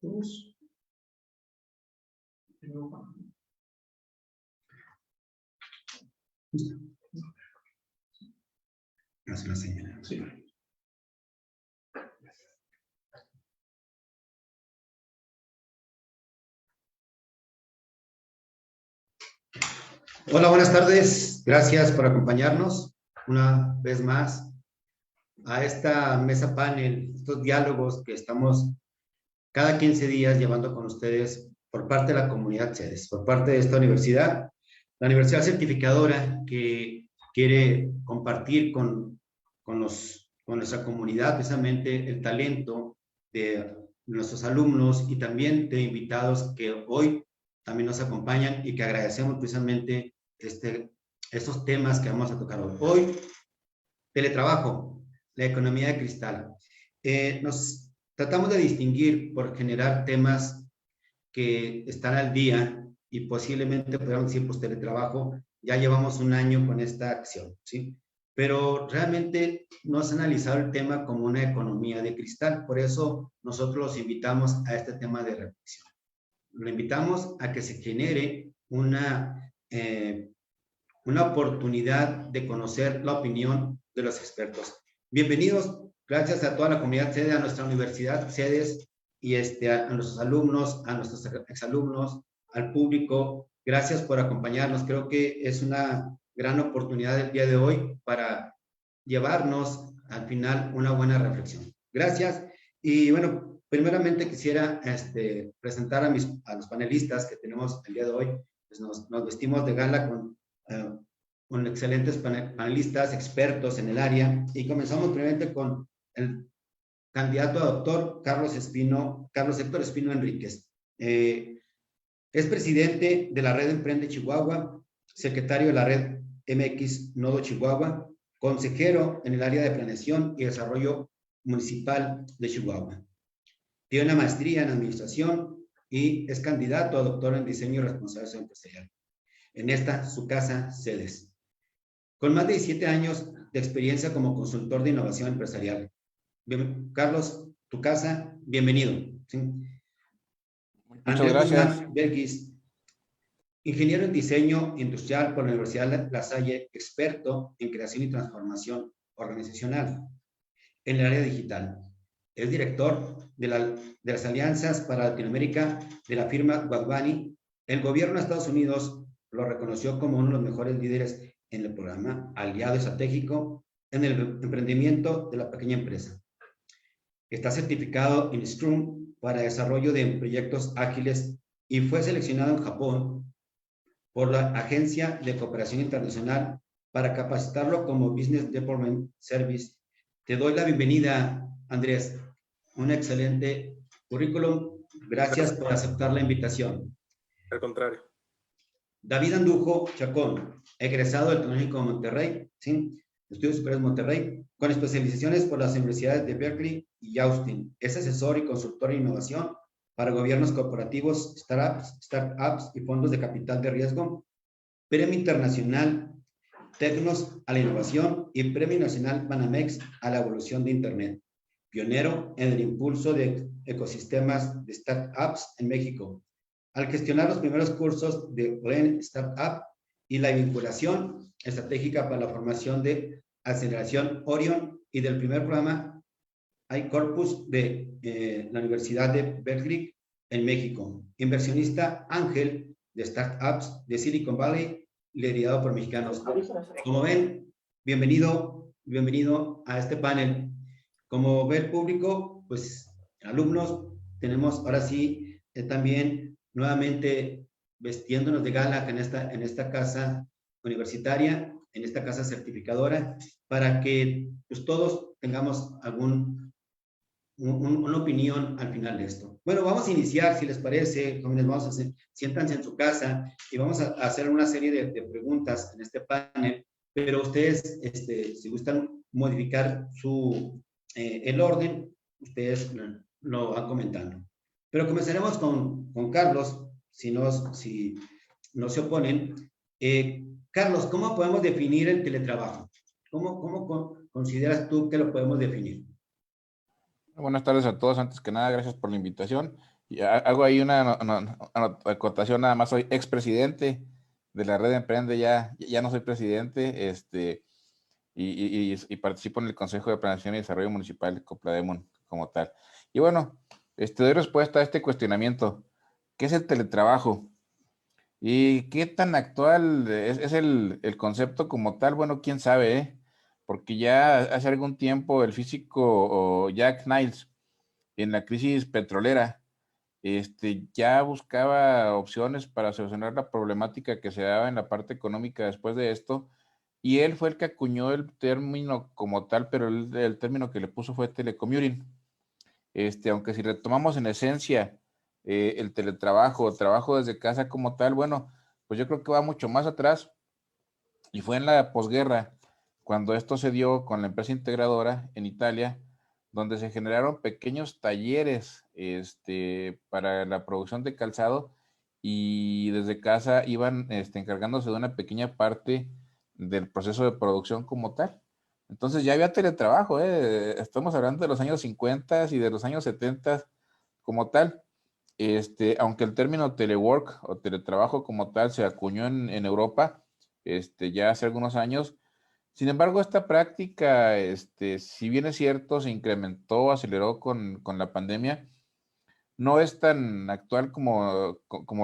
Dos. Hace la señal. Sí. Hola, buenas tardes. Gracias por acompañarnos una vez más a esta mesa panel, estos diálogos que estamos cada 15 días llevando con ustedes por parte de la comunidad CEDES, por parte de esta universidad, la universidad certificadora que quiere compartir con nuestra comunidad precisamente el talento de nuestros alumnos y también de invitados que hoy también nos acompañan y que agradecemos precisamente estos temas que vamos a tocar hoy. Hoy, teletrabajo, la economía de cristal. Nos tratamos de distinguir por generar temas que están al día y posiblemente podríamos decir, pues teletrabajo, ya llevamos un año con esta acción, ¿sí? Pero realmente no se ha analizado el tema como una economía de cristal, por eso nosotros los invitamos a este tema de reflexión. Lo invitamos a que se genere una oportunidad de conocer la opinión de los expertos. Bienvenidos, gracias a toda la comunidad CEDES, a nuestra universidad CEDES y a nuestros alumnos, a nuestros exalumnos, al público. Gracias por acompañarnos. Creo que es una gran oportunidad el día de hoy para llevarnos al final una buena reflexión. Gracias. Y bueno, primeramente quisiera presentar a los panelistas que tenemos el día de hoy. Pues nos vestimos de gala con excelentes panelistas, expertos en el área. Y comenzamos primeramente con el candidato a doctor Carlos Héctor Espino Enríquez. Es presidente de la Red Emprende Chihuahua, secretario de la Red MX Nodo Chihuahua, consejero en el área de planeación y desarrollo municipal de Chihuahua. Tiene una maestría en administración y es candidato a doctor en diseño y responsabilidad empresarial. En esta, su casa, CEDES. Con más de 17 años de experiencia como consultor de innovación empresarial. Carlos, tu casa, bienvenido. ¿Sí? Muchas gracias. Bergis, ingeniero en diseño industrial por la Universidad La Salle, experto en creación y transformación organizacional en el área digital. Es director de las alianzas para Latinoamérica de la firma Wadhwani. El gobierno de Estados Unidos lo reconoció como uno de los mejores líderes en el programa Aliado Estratégico en el emprendimiento de la pequeña empresa. Está certificado en Scrum para desarrollo de proyectos ágiles y fue seleccionado en Japón por la Agencia de Cooperación Internacional para capacitarlo como Business Development Service. Te doy la bienvenida, Andrés. Un excelente currículum. Gracias por aceptar la invitación. Al contrario. David Andujo Chacón, egresado del Tecnológico de Monterrey, ¿sí? Estudios Superiores de Monterrey, con especializaciones por las universidades de Berkeley y Austin. Es asesor y consultor en innovación para gobiernos corporativos, startups y fondos de capital de riesgo. Premio Internacional Tecnos a la Innovación y Premio Nacional Banamex a la Evolución de Internet. Pionero en el impulso de ecosistemas de startups en México, al gestionar los primeros cursos de Lean Startup y la vinculación estratégica para la formación de aceleración Orion y del primer programa iCorpus de la Universidad de Berkeley en México. Inversionista ángel de startups de Silicon Valley, liderado por mexicanos. Como ven, bienvenido a este panel. Como ve el público, pues alumnos, tenemos ahora sí también nuevamente vestiéndonos de gala en esta casa universitaria, en esta casa certificadora, para que pues, todos tengamos una opinión al final de esto. Bueno, vamos a iniciar, si les parece, jóvenes, vamos a hacer, siéntanse en su casa y vamos a hacer una serie de preguntas en este panel, pero ustedes, si gustan modificar el orden, ustedes lo van comentando. Pero comenzaremos con Carlos, si no se oponen. Carlos, ¿cómo podemos definir el teletrabajo? ¿Cómo consideras tú que lo podemos definir? Buenas tardes a todos. Antes que nada, gracias por la invitación. Y hago ahí una acotación nada más. Soy expresidente de la Red Emprende, ya no soy presidente, y participo en el Consejo de Planeación y Desarrollo Municipal de Coplademon como tal. Y bueno, doy respuesta a este cuestionamiento. ¿Qué es el teletrabajo? ¿Y qué tan actual es el concepto como tal? Bueno, quién sabe, ¿eh? Porque ya hace algún tiempo el físico Jack Niles, en la crisis petrolera, ya buscaba opciones para solucionar la problemática que se daba en la parte económica después de esto, y él fue el que acuñó el término como tal, pero el término que le puso fue telecommuting. Aunque si retomamos en esencia el teletrabajo, trabajo desde casa como tal, bueno, pues yo creo que va mucho más atrás, y fue en la posguerra, cuando esto se dio con la empresa integradora en Italia, donde se generaron pequeños talleres para la producción de calzado, y desde casa iban encargándose de una pequeña parte del proceso de producción como tal. Entonces ya había teletrabajo, estamos hablando de los años 50 y de los años 70 como tal. Aunque el término telework o teletrabajo como tal se acuñó en Europa, ya hace algunos años. Sin embargo, esta práctica, si bien es cierto, se incrementó, aceleró con la pandemia, no es tan actual como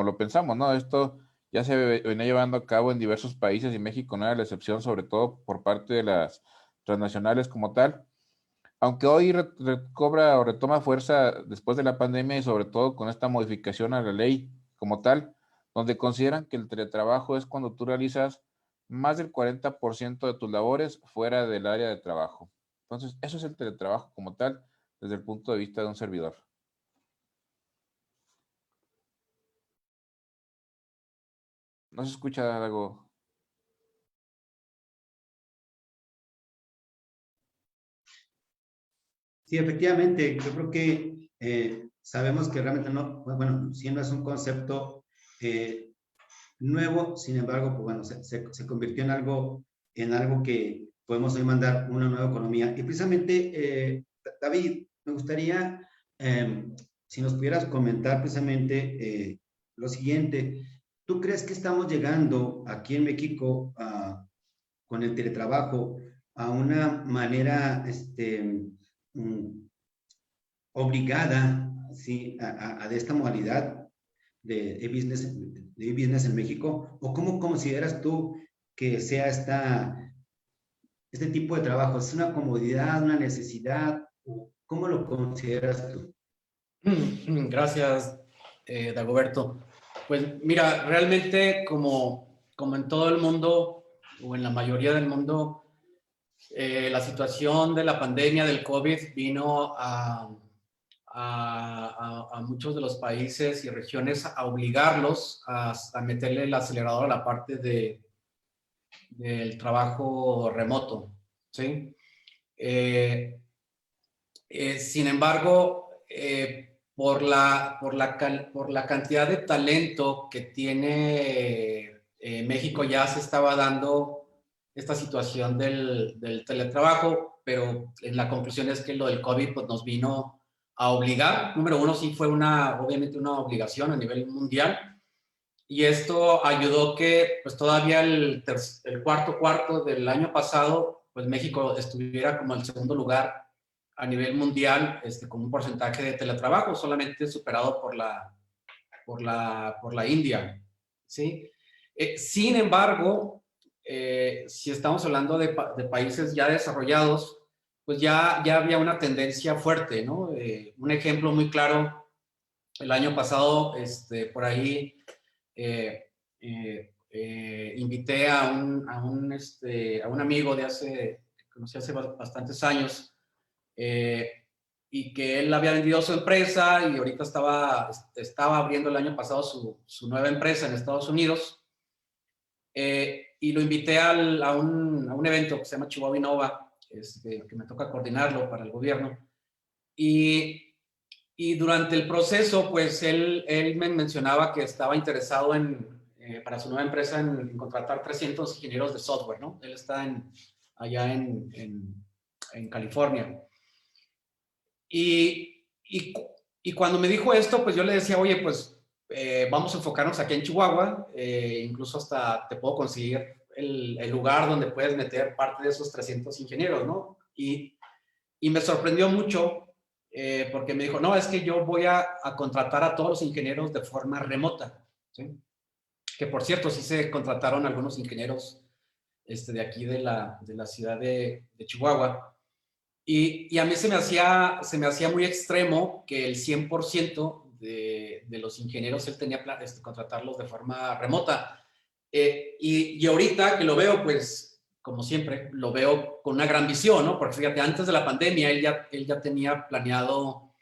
lo pensamos, ¿no? Esto ya se venía llevando a cabo en diversos países y México no era la excepción, sobre todo por parte de las transnacionales como tal. Aunque hoy recobra o retoma fuerza después de la pandemia, y sobre todo con esta modificación a la ley como tal, donde consideran que el teletrabajo es cuando tú realizas más del 40% de tus labores fuera del área de trabajo. Entonces, eso es el teletrabajo como tal, desde el punto de vista de un servidor. ¿No se escucha algo? Sí, efectivamente, yo creo que sabemos que realmente no, bueno, si no es un concepto nuevo, sin embargo, pues bueno, se convirtió en algo que podemos hoy mandar una nueva economía. Y precisamente, David, me gustaría, si nos pudieras comentar precisamente lo siguiente. ¿Tú crees que estamos llegando aquí en México con el teletrabajo a una manera mm, obligada, ¿sí? De esta modalidad de e-business en México? ¿O cómo consideras tú que sea este tipo de trabajo? ¿Es una comodidad, una necesidad? ¿O cómo lo consideras tú? Gracias, Dagoberto. Pues mira, realmente como en todo el mundo o en la mayoría del mundo, la situación de la pandemia del COVID vino a muchos de los países y regiones a obligarlos a meterle el acelerador a la parte del trabajo remoto, ¿sí? Sin embargo, por la cantidad de talento que tiene México, ya se estaba dando esta situación del teletrabajo, pero en la conclusión es que lo del COVID pues, nos vino a obligar. Número uno, sí fue obviamente una obligación a nivel mundial, y esto ayudó que pues todavía el cuarto del año pasado, pues México estuviera como el segundo lugar a nivel mundial, con un porcentaje de teletrabajo, solamente superado por la India, ¿sí? Sin embargo, si estamos hablando de países ya desarrollados, pues ya había una tendencia fuerte, ¿no? Un ejemplo muy claro, el año pasado, por ahí, invité a un amigo que conocí hace bastantes años, y que él había vendido su empresa y ahorita estaba abriendo el año pasado su nueva empresa en Estados Unidos, y lo invité a un evento que se llama Chihuahua Innova, que me toca coordinarlo para el gobierno, y durante el proceso, pues él me mencionaba que estaba interesado para su nueva empresa en contratar 300 ingenieros de software, ¿no? Él está allá en California. Y cuando me dijo esto, pues yo le decía, oye, pues vamos a enfocarnos aquí en Chihuahua, incluso hasta te puedo conseguir el lugar donde puedes meter parte de esos 300 ingenieros, ¿no? Y me sorprendió mucho porque me dijo, no, es que yo voy a contratar a todos los ingenieros de forma remota, ¿sí? Que por cierto, sí se contrataron algunos ingenieros de aquí de la ciudad de Chihuahua. Y a mí se me hacía muy extremo que el 100% de los ingenieros él tenía contratarlos de forma remota. Y ahorita que lo veo, pues, como siempre, lo veo con una gran visión, ¿no? Porque fíjate, antes de la pandemia, él ya tenía planeado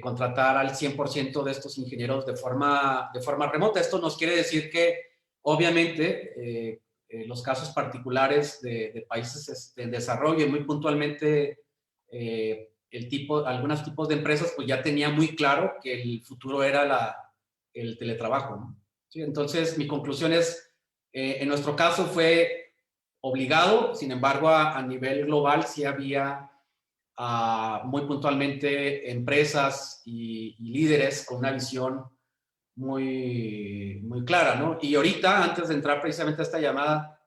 contratar al 100% de estos ingenieros de forma remota. Esto nos quiere decir que, obviamente, los casos particulares de países en desarrollo y muy puntualmente algunos tipos de empresas, pues ya tenía muy claro que el futuro era el teletrabajo, ¿no? ¿Sí? Entonces, mi conclusión es, en nuestro caso fue obligado, sin embargo, a nivel global sí había muy puntualmente empresas y líderes con una visión muy clara, ¿no? Y ahorita, antes de entrar precisamente a esta llamada,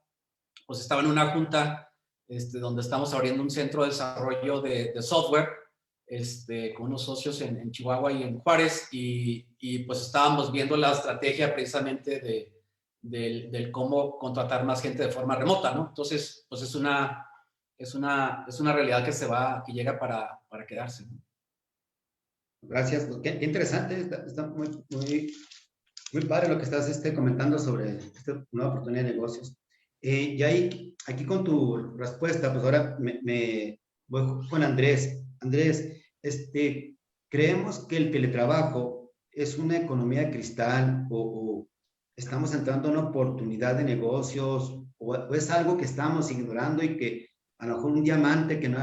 pues estaba en una junta donde estamos abriendo un centro de desarrollo de software con unos socios en Chihuahua y en Juárez y pues estábamos viendo la estrategia precisamente del cómo contratar más gente de forma remota, ¿no? Entonces, pues es una realidad que llega para quedarse, ¿no? Gracias. Pues, qué interesante. Está muy padre lo que estás comentando sobre esta nueva oportunidad de negocios. Y ahí, aquí con tu respuesta, pues ahora me voy con Andrés. Andrés, ¿creemos que el teletrabajo es una economía de cristal o estamos entrando en una oportunidad de negocios o es algo que estamos ignorando y que a lo mejor un diamante que no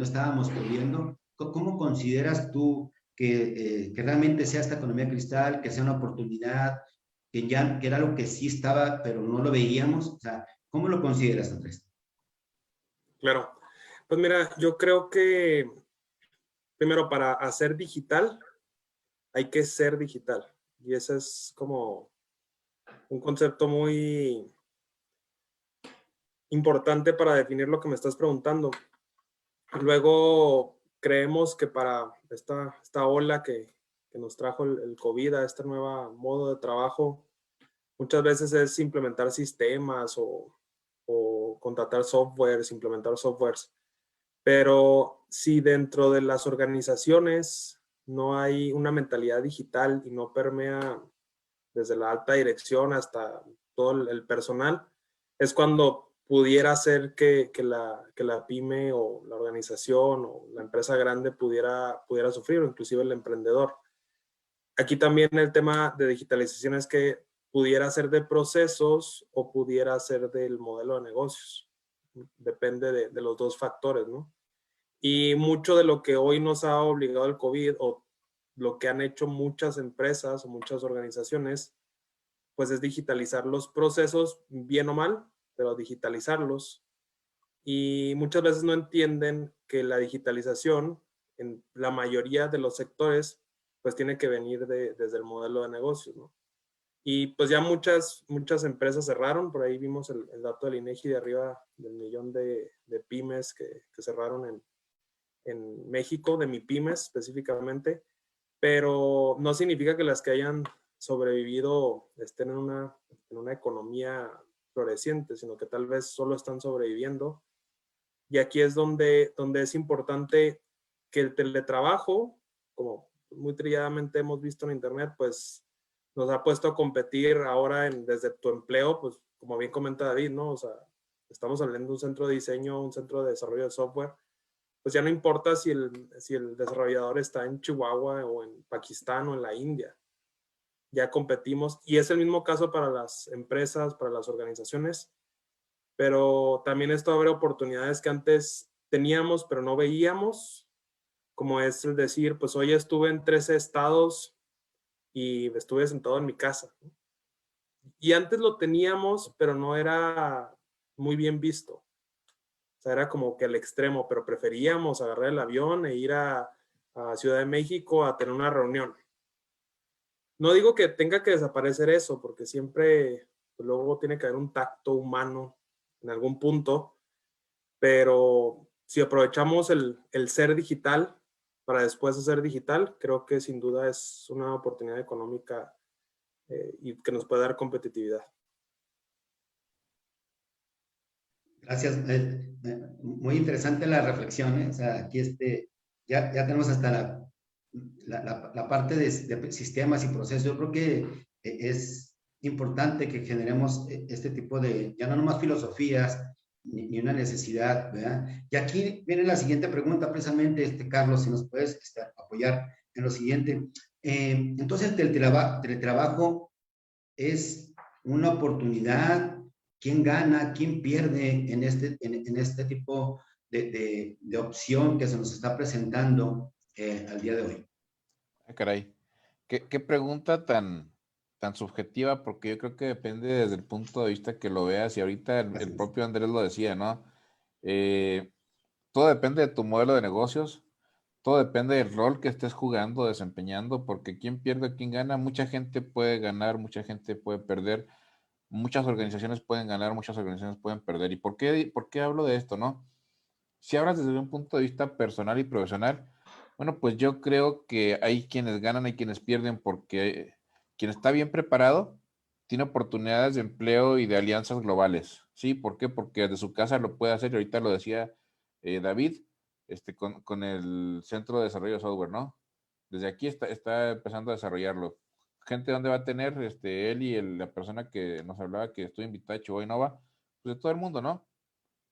estábamos pudiendo? ¿Cómo consideras tú que realmente sea esta economía cristal, que sea una oportunidad, que era algo que sí estaba, pero no lo veíamos? O sea, ¿cómo lo consideras, Andrés? Claro. Pues mira, yo creo que primero para hacer digital hay que ser digital. Y ese es como un concepto muy importante para definir lo que me estás preguntando. Luego creemos que para esta ola que nos trajo el COVID, a este nuevo modo de trabajo, muchas veces es implementar sistemas o contratar softwares, implementar softwares. Pero si dentro de las organizaciones no hay una mentalidad digital y no permea desde la alta dirección hasta todo el personal, es cuando pudiera ser que la pyme o la organización o la empresa grande pudiera sufrir, o inclusive el emprendedor. Aquí también el tema de digitalización es que pudiera ser de procesos o pudiera ser del modelo de negocios. Depende de los dos factores, ¿no? Y mucho de lo que hoy nos ha obligado el COVID o lo que han hecho muchas empresas o muchas organizaciones, pues es digitalizar los procesos, bien o mal, pero digitalizarlos. Y muchas veces no entienden que la digitalización en la mayoría de los sectores pues tiene que venir desde el modelo de negocio, ¿no? Y pues ya muchas empresas cerraron, por ahí vimos el dato del INEGI de arriba del 1,000,000 de pymes que cerraron en México, de MIPYMES específicamente, pero no significa que las que hayan sobrevivido estén en una economía floreciente, sino que tal vez solo están sobreviviendo. Y aquí es donde es importante que el teletrabajo, como muy trilladamente hemos visto en internet, pues nos ha puesto a competir ahora desde tu empleo, pues como bien comenta David, ¿no? O sea, estamos hablando de un centro de diseño, un centro de desarrollo de software, pues ya no importa si el desarrollador está en Chihuahua o en Pakistán o en la India. Ya competimos y es el mismo caso para las empresas, para las organizaciones, pero también esto abre oportunidades que antes teníamos pero no veíamos, como es el decir, pues hoy estuve en 13 estados y estuve sentado en mi casa. Y antes lo teníamos, pero no era muy bien visto. O sea, era como que el extremo, pero preferíamos agarrar el avión e ir a Ciudad de México a tener una reunión. No digo que tenga que desaparecer eso, porque siempre pues, luego tiene que haber un tacto humano en algún punto, pero si aprovechamos el ser digital para después hacer digital, creo que sin duda es una oportunidad económica y que nos puede dar competitividad. Gracias. Muy interesante la reflexión, ¿eh? O sea, aquí ya tenemos hasta la parte de sistemas y procesos. Yo creo que es importante que generemos este tipo de, ya no nomás filosofías, ni una necesidad, ¿verdad? Y aquí viene la siguiente pregunta, precisamente, Carlos, si nos puedes apoyar en lo siguiente. Entonces, el teletrabajo es una oportunidad. ¿Quién gana? ¿Quién pierde en este tipo de opción que se nos está presentando al día de hoy? Caray, qué pregunta tan subjetiva, porque yo creo que depende desde el punto de vista que lo veas, y ahorita el propio Andrés lo decía, ¿no? Todo depende de tu modelo de negocios, todo depende del rol que estés jugando, desempeñando, porque quién pierde, quién gana, mucha gente puede ganar, mucha gente puede perder, muchas organizaciones pueden ganar, muchas organizaciones pueden perder. ¿Y por qué hablo de esto, no? Si hablas desde un punto de vista personal y profesional, bueno, pues yo creo que hay quienes ganan, hay quienes pierden, porque quien está bien preparado tiene oportunidades de empleo y de alianzas globales. ¿Sí? ¿Por qué? Porque desde su casa lo puede hacer, y ahorita lo decía David, con el Centro de Desarrollo de Software, ¿no? Desde aquí está empezando a desarrollarlo. Gente, ¿dónde va a tener él y la persona que nos hablaba, que estoy invitada, Chihuahua Innova? Pues de todo el mundo, ¿no?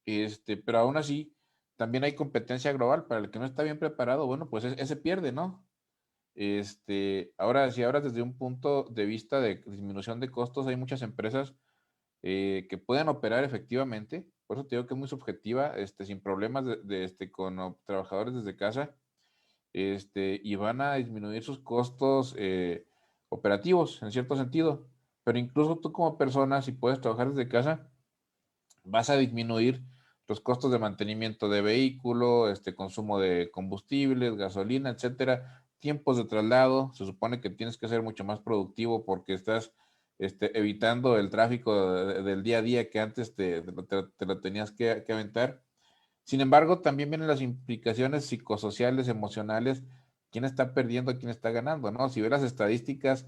Pero aún así, también hay competencia global. Para el que no está bien preparado, bueno, pues ese pierde, ¿no? Ahora, si hablas desde un punto de vista de disminución de costos, hay muchas empresas que pueden operar efectivamente. Por eso te digo que es muy subjetiva, sin problemas con trabajadores desde casa, y van a disminuir sus costos operativos, en cierto sentido. Pero incluso tú como persona, si puedes trabajar desde casa, vas a disminuir los costos de mantenimiento de vehículo, consumo de combustibles, gasolina, etcétera, tiempos de traslado. Se supone que tienes que ser mucho más productivo porque estás evitando el tráfico del día a día que antes te lo tenías que aventar. Sin embargo, también vienen las implicaciones psicosociales, emocionales, quién está perdiendo, quién está ganando, ¿no? Si ves las estadísticas,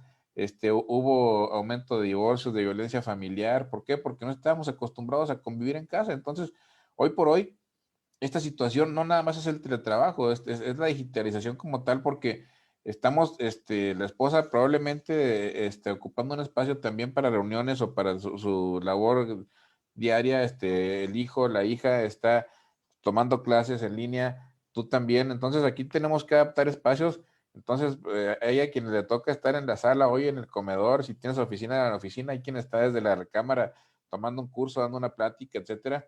hubo aumento de divorcios, de violencia familiar. ¿Por qué? Porque no estábamos acostumbrados a convivir en casa. Entonces, hoy por hoy, esta situación no nada más es el teletrabajo, es la digitalización como tal, porque estamos, la esposa probablemente ocupando un espacio también para reuniones o para su labor diaria, el hijo, la hija está tomando clases en línea, tú también. Entonces aquí tenemos que adaptar espacios. Entonces, a ella quien le toca estar en la sala, hoy en el comedor, si tienes oficina, en la oficina, hay quien está desde la recámara tomando un curso, dando una plática, etcétera.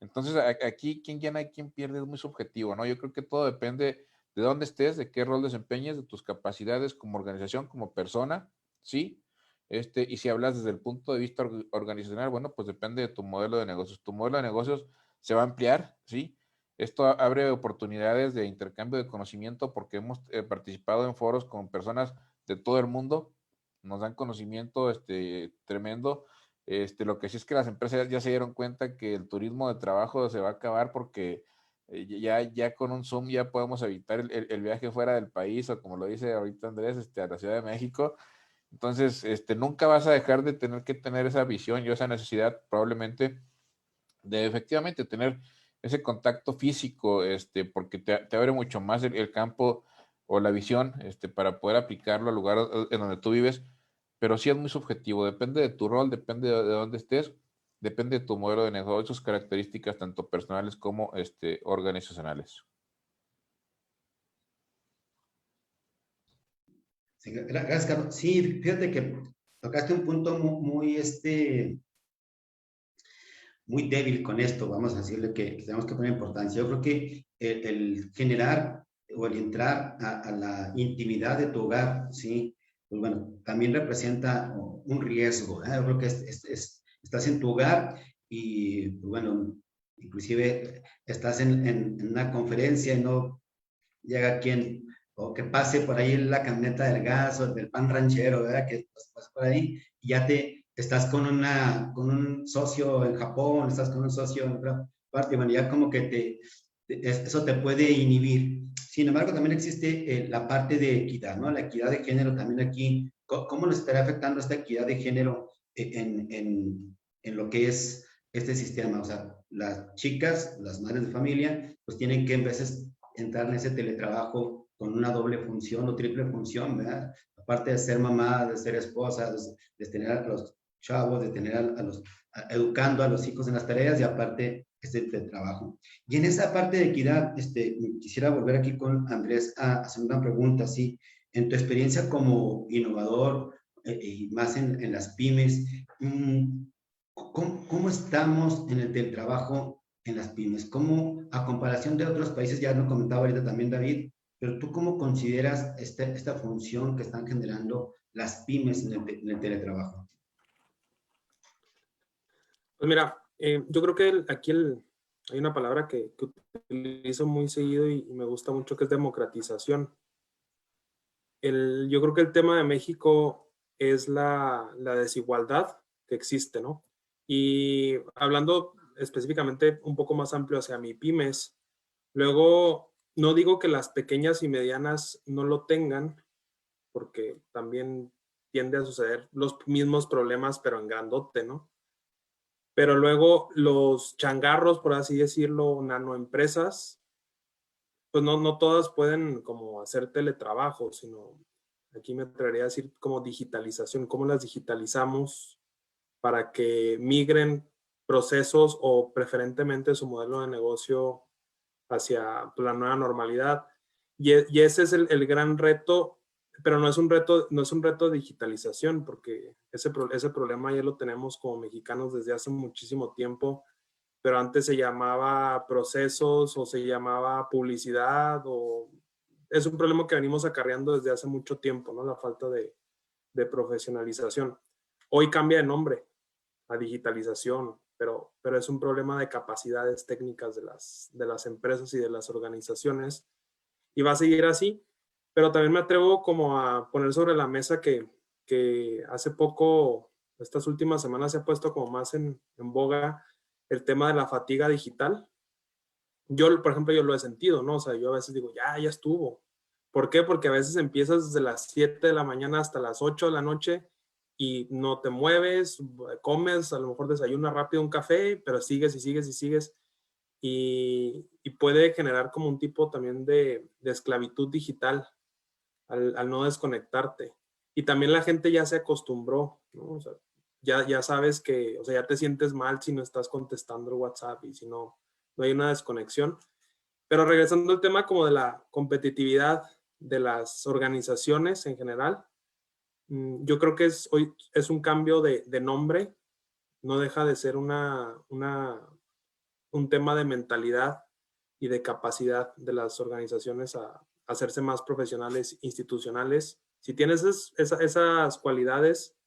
Entonces, aquí quién gana y quién pierde es muy subjetivo, ¿no? Yo creo que todo depende de dónde estés, de qué rol desempeñes, de tus capacidades como organización, como persona, ¿sí? Y si hablas desde el punto de vista organizacional, bueno, pues depende de tu modelo de negocios. Tu modelo de negocios se va a ampliar, ¿sí? Esto abre oportunidades de intercambio de conocimiento, porque hemos participado en foros con personas de todo el mundo, nos dan conocimiento tremendo. Lo que sí es que las empresas ya se dieron cuenta que el turismo de trabajo se va a acabar, porque ya con un Zoom ya podemos evitar el viaje fuera del país, o como lo dice ahorita Andrés, a la Ciudad de México. Entonces, nunca vas a dejar de tener que tener esa visión y esa necesidad, probablemente, de efectivamente tener ese contacto físico, porque te abre mucho más el campo o la visión, para poder aplicarlo al lugar en donde tú vives. Pero sí es muy subjetivo, depende de tu rol, depende de dónde estés, depende de tu modelo de negocio, sus características tanto personales como organizacionales. Sí, gracias, Carlos. Sí, fíjate que tocaste un punto muy débil con esto, vamos a decirle que tenemos que poner importancia. Yo creo que el generar o el entrar a la intimidad de tu hogar, ¿sí? Pues bueno, también representa un riesgo, ¿eh? Yo creo que estás en tu hogar y, pues bueno, inclusive estás en una conferencia y no llega quien, o que pase por ahí la camioneta del gas o del pan ranchero, ¿verdad? Que pasa por ahí y ya estás con un socio en Japón, estás con un socio en otra parte, bueno, ya como que eso te puede inhibir. Sin embargo, también existe la parte de equidad, ¿no? La equidad de género también aquí. ¿Cómo nos estará afectando esta equidad de género en lo que es este sistema? O sea, las chicas, las madres de familia, pues tienen que en veces entrar en ese teletrabajo con una doble función o triple función, ¿verdad? Aparte de ser mamá, de ser esposa, de tener a los chavos, de tener educando a los hijos en las tareas y aparte este trabajo. Y en esa parte de equidad, quisiera volver aquí con Andrés a hacer una pregunta, ¿sí? En tu experiencia como innovador y más en las pymes, ¿cómo estamos en el teletrabajo en las pymes? ¿Cómo, a comparación de otros países, ya lo comentaba ahorita también David, pero tú cómo consideras esta función que están generando las pymes en el teletrabajo? Pues mira, yo creo que aquí hay una palabra que utilizo muy seguido y me gusta mucho, que es democratización. Yo creo que el tema de México es la desigualdad que existe, ¿no? Y hablando específicamente un poco más amplio hacia mi pymes, luego no digo que las pequeñas y medianas no lo tengan, porque también tiende a suceder los mismos problemas, pero en grandote, ¿no? Pero luego los changarros, por así decirlo, nanoempresas, pues no todas pueden como hacer teletrabajo, sino aquí me atrevería a decir como digitalización, cómo las digitalizamos para que migren procesos o preferentemente su modelo de negocio hacia la nueva normalidad. Y ese es el gran reto, pero no es un reto de digitalización, porque ese problema ya lo tenemos como mexicanos desde hace muchísimo tiempo, pero antes se llamaba procesos o se llamaba publicidad, o es un problema que venimos acarreando desde hace mucho tiempo, ¿no? La falta de profesionalización. Hoy cambia de nombre a digitalización, pero es un problema de capacidades técnicas de las empresas y de las organizaciones, y va a seguir así. Pero también me atrevo como a poner sobre la mesa que hace poco, estas últimas semanas, se ha puesto como más en boga el tema de la fatiga digital. Yo, por ejemplo, yo lo he sentido, ¿no? O sea, yo a veces digo, ya estuvo. ¿Por qué? Porque a veces empiezas desde las 7 de la mañana hasta las 8 de la noche y no te mueves, comes, a lo mejor desayunas rápido un café, pero sigues y sigues y sigues. Y puede generar como un tipo también de esclavitud digital al no desconectarte. Y también la gente ya se acostumbró, ¿no? O sea, ya sabes que, o sea, ya te sientes mal si no estás contestando el WhatsApp y si no hay una desconexión. Pero regresando al tema como de la competitividad de las organizaciones en general, yo creo que hoy es un cambio de nombre, no deja de ser un tema de mentalidad y de capacidad de las organizaciones a hacerse más profesionales, institucionales. Si tienes esas cualidades,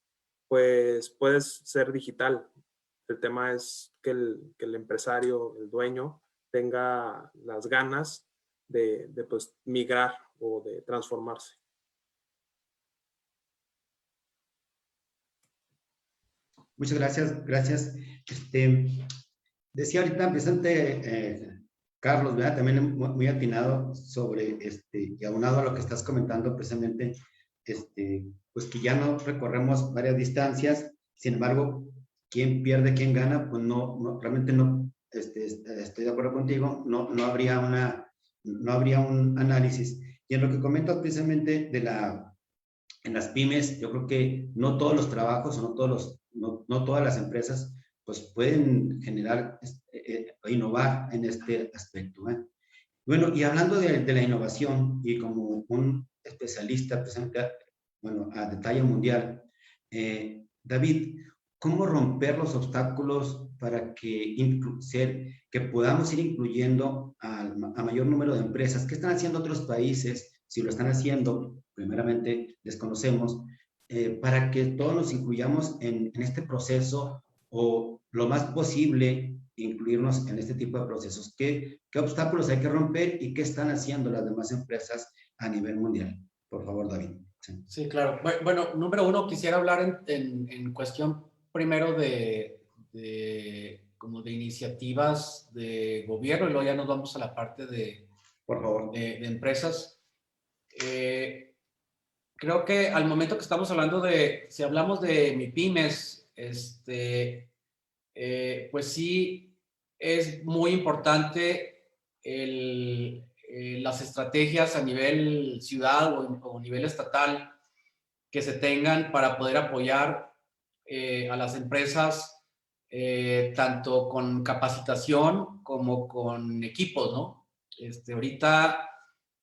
pues puedes ser digital. El tema es que el empresario, el dueño, tenga las ganas de pues, migrar o de transformarse. Muchas gracias. Decía ahorita presente Carlos, ¿verdad? También muy atinado sobre, y aunado a lo que estás comentando precisamente, pues que ya no recorremos varias distancias, sin embargo, quién pierde, quién gana, pues realmente no, estoy de acuerdo contigo, no habría un análisis. Y en lo que comentas precisamente en las pymes, yo creo que no todos los trabajos o no todas las empresas pues pueden generar innovar en este aspecto. Bueno, y hablando de la innovación y como un especialista presente, bueno, a detalle mundial, David, ¿cómo romper los obstáculos para que podamos ir incluyendo a mayor número de empresas? ¿Qué están haciendo otros países? Si lo están haciendo, primeramente desconocemos, para que todos nos incluyamos en este proceso o lo más posible incluirnos en este tipo de procesos. ¿Qué obstáculos hay que romper y qué están haciendo las demás empresas a nivel mundial? Por favor, David. Sí, sí, claro. Bueno, número uno, quisiera hablar en cuestión primero como de iniciativas de gobierno y luego ya nos vamos a la parte por favor. de empresas. Creo que al momento que estamos hablando si hablamos de MIPYMES, pues sí es muy importante las estrategias a nivel ciudad o nivel estatal que se tengan para poder apoyar a las empresas tanto con capacitación como con equipos, ¿no? Ahorita,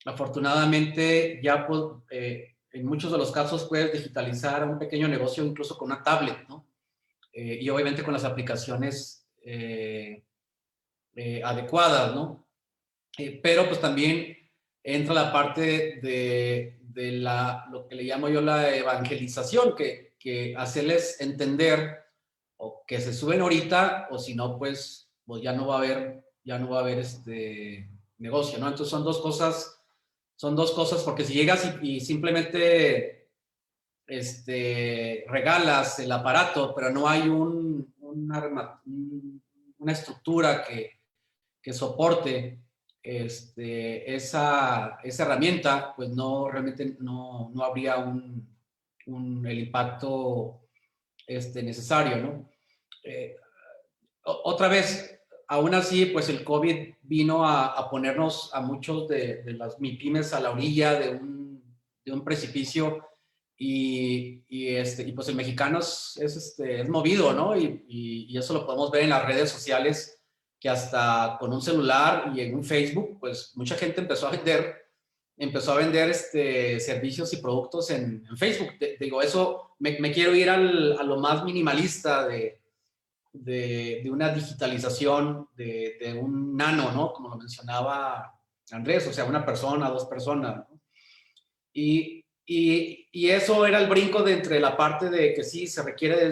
afortunadamente, ya en muchos de los casos puedes digitalizar un pequeño negocio incluso con una tablet, ¿no? Y obviamente con las aplicaciones adecuadas, ¿no? Pero pues también entra la parte de lo que le llamo yo la evangelización, que hacerles entender o que se suben ahorita o si no, pues ya no va a haber negocio, ¿no? Entonces son dos cosas porque si llegas y simplemente regalas el aparato, pero no hay una estructura que soporte esa herramienta, pues realmente no habría el impacto necesario, ¿no? Otra vez, aún así, pues el COVID vino a ponernos a muchos de las MIPYMES a la orilla de un precipicio y pues el mexicano es movido, ¿no? Y eso lo podemos ver en las redes sociales, que hasta con un celular y en un Facebook, pues mucha gente empezó a vender servicios y productos en Facebook. Digo, eso me quiero ir a lo más minimalista de una digitalización de un nano, ¿no? Como lo mencionaba Andrés, o sea, una persona, dos personas, ¿no? Y eso era el brinco de entre la parte de que sí se requiere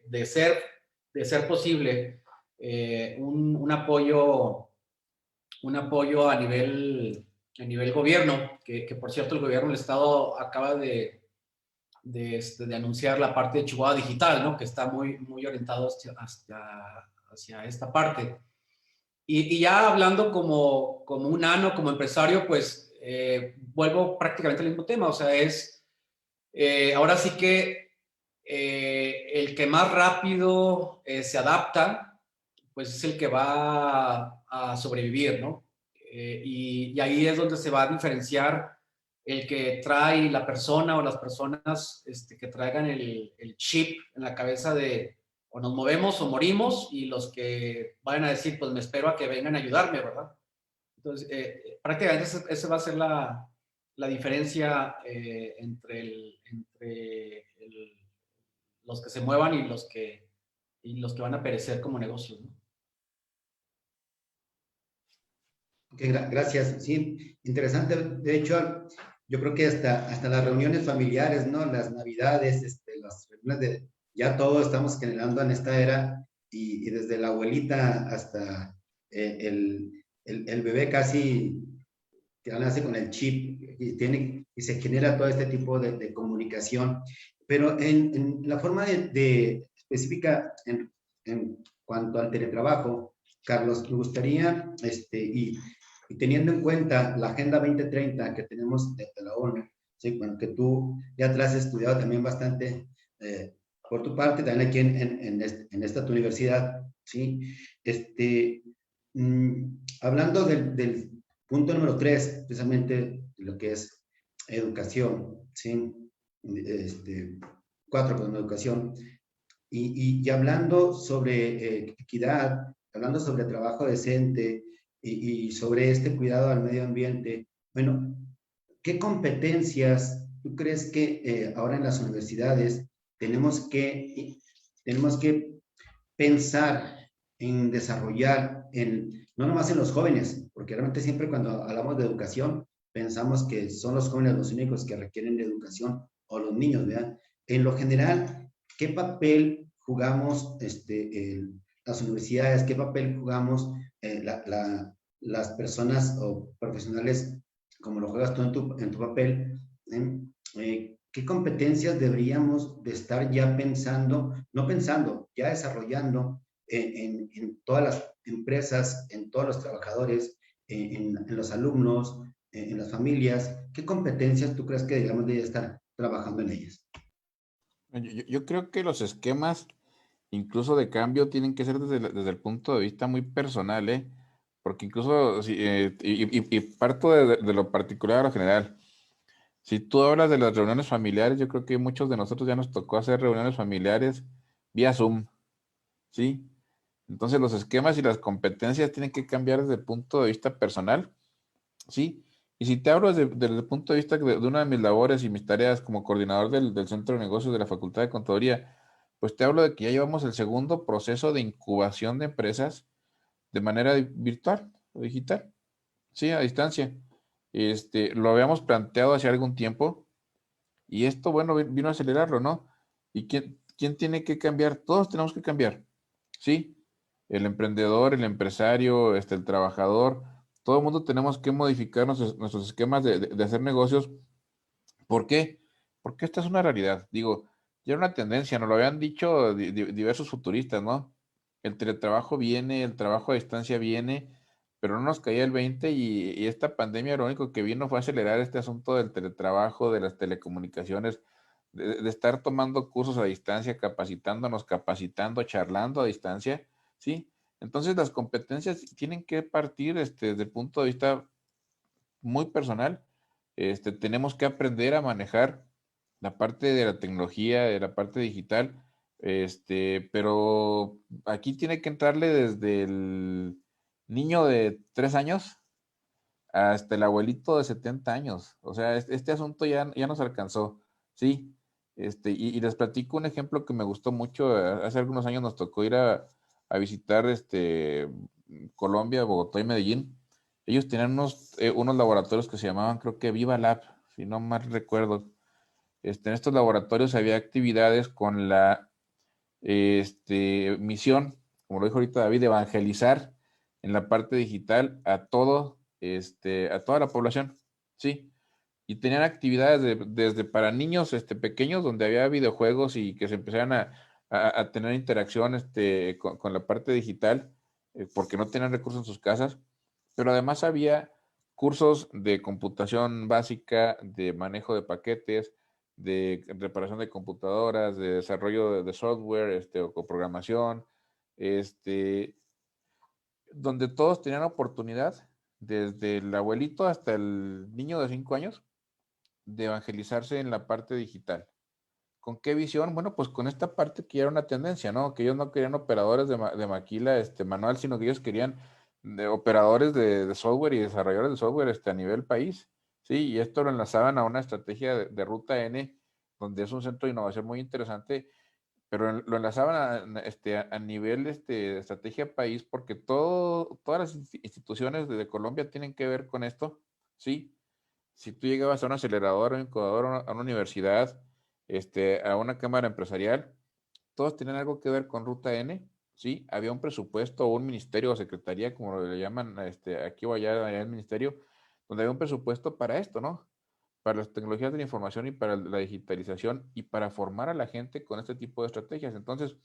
de ser posible un apoyo a nivel gobierno, que por cierto el gobierno del estado acaba de anunciar la parte de Chihuahua Digital, ¿no? Que está muy, muy orientado hacia esta parte. Y ya hablando como un nano, como empresario, pues vuelvo prácticamente al mismo tema, o sea, ahora sí que el que más rápido se adapta, pues es el que va a sobrevivir, ¿no? Y ahí es donde se va a diferenciar el que trae la persona o las personas que traigan el chip en la cabeza de o nos movemos o morimos, y los que vayan a decir, pues me espero a que vengan a ayudarme, ¿verdad? Entonces, prácticamente esa va a ser la diferencia entre los que se muevan y los que van a perecer como negocios, ¿no? Okay, gracias. Sí, interesante. De hecho, yo creo que hasta las reuniones familiares, ¿no? Las navidades, las reuniones ya todos estamos generando en esta era y desde la abuelita hasta el bebé casi que nace con el chip y se genera todo este tipo de comunicación. Pero en la forma específica en cuanto al teletrabajo, Carlos, me gustaría, y teniendo en cuenta la Agenda 2030 que tenemos de la ONU, ¿sí? Bueno, que tú ya has estudiado también bastante por tu parte, también aquí en esta tu universidad, ¿sí? Hablando del punto número 3, precisamente lo que es educación, ¿sí? 4, perdón, educación. Y hablando sobre equidad, hablando sobre trabajo decente y sobre este cuidado al medio ambiente, bueno, ¿qué competencias tú crees que ahora en las universidades tenemos que pensar en desarrollar, no nomás en los jóvenes, porque realmente siempre cuando hablamos de educación pensamos que son los jóvenes los únicos que requieren de educación, o los niños, ¿verdad? En lo general, ¿qué papel jugamos las universidades, qué papel jugamos las personas o profesionales, como lo juegas tú en tu papel, qué competencias deberíamos de estar ya pensando, no pensando, ya desarrollando en todas las empresas, en todos los trabajadores, en los alumnos, en las familias. ¿Qué competencias tú crees que deberíamos de estar trabajando en ellas? Yo creo que los esquemas, incluso de cambio, tienen que ser desde el punto de vista muy personal, ¿eh? Porque incluso, y parto de lo particular a lo general. Si tú hablas de las reuniones familiares, yo creo que muchos de nosotros ya nos tocó hacer reuniones familiares vía Zoom, ¿sí? Entonces los esquemas y las competencias tienen que cambiar desde el punto de vista personal, ¿sí? Y si te hablo desde el punto de vista de una de mis labores y mis tareas como coordinador del Centro de Negocios de la Facultad de Contaduría, pues te hablo de que ya llevamos el segundo proceso de incubación de empresas de manera virtual o digital, ¿sí? A distancia. Lo habíamos planteado hace algún tiempo y esto, bueno, vino a acelerarlo, ¿no? ¿Y quién tiene que cambiar? Todos tenemos que cambiar, ¿sí? El emprendedor, el empresario, el trabajador, todo el mundo tenemos que modificar nuestros esquemas de hacer negocios. ¿Por qué? Porque esta es una realidad. Digo, ya era una tendencia, nos lo habían dicho diversos futuristas, ¿no? El teletrabajo viene, el trabajo a distancia viene, pero no nos caía el 20 y esta pandemia lo único que vino fue acelerar este asunto del teletrabajo, de las telecomunicaciones, de estar tomando cursos a distancia, capacitándonos, capacitando, charlando a distancia, ¿sí? Entonces las competencias tienen que partir desde el punto de vista muy personal. Tenemos que aprender a manejar la parte de la tecnología, de la parte digital, pero aquí tiene que entrarle desde el niño de 3 años hasta el abuelito de 70 años. O sea, este asunto ya nos alcanzó, ¿sí? Y les platico un ejemplo que me gustó mucho. Hace algunos años nos tocó ir a visitar Colombia, Bogotá y Medellín. Ellos tenían unos laboratorios que se llamaban, creo que Viva Lab, si no mal recuerdo. En estos laboratorios había actividades con la misión, como lo dijo ahorita David, de evangelizar en la parte digital a toda la población, ¿sí? Y tenían actividades desde para niños pequeños, donde había videojuegos y que se empezaran a tener interacción con la parte digital, porque no tenían recursos en sus casas, pero además había cursos de computación básica, de manejo de paquetes, de reparación de computadoras, de desarrollo de software, o programación, este, donde todos tenían oportunidad, desde el abuelito hasta el niño de 5 años, de evangelizarse en la parte digital. ¿Con qué visión? Bueno, pues con esta parte que ya era una tendencia, ¿no? Que ellos no querían operadores de maquila manual, sino que ellos querían operadores de software y desarrolladores de software a nivel país, ¿sí? Y esto lo enlazaban a una estrategia de Ruta N, donde es un centro de innovación muy interesante, pero lo enlazaban a nivel de estrategia país, porque todas las instituciones de Colombia tienen que ver con esto, ¿sí? Si tú llegabas a un acelerador, a un incubador, a una universidad, a una cámara empresarial, todos tenían algo que ver con Ruta N, ¿sí? Había un presupuesto o un ministerio o secretaría, como le llaman aquí o allá en el ministerio, donde había un presupuesto para esto, ¿no? Para las tecnologías de la información y para la digitalización y para formar a la gente con este tipo de estrategias. Entonces,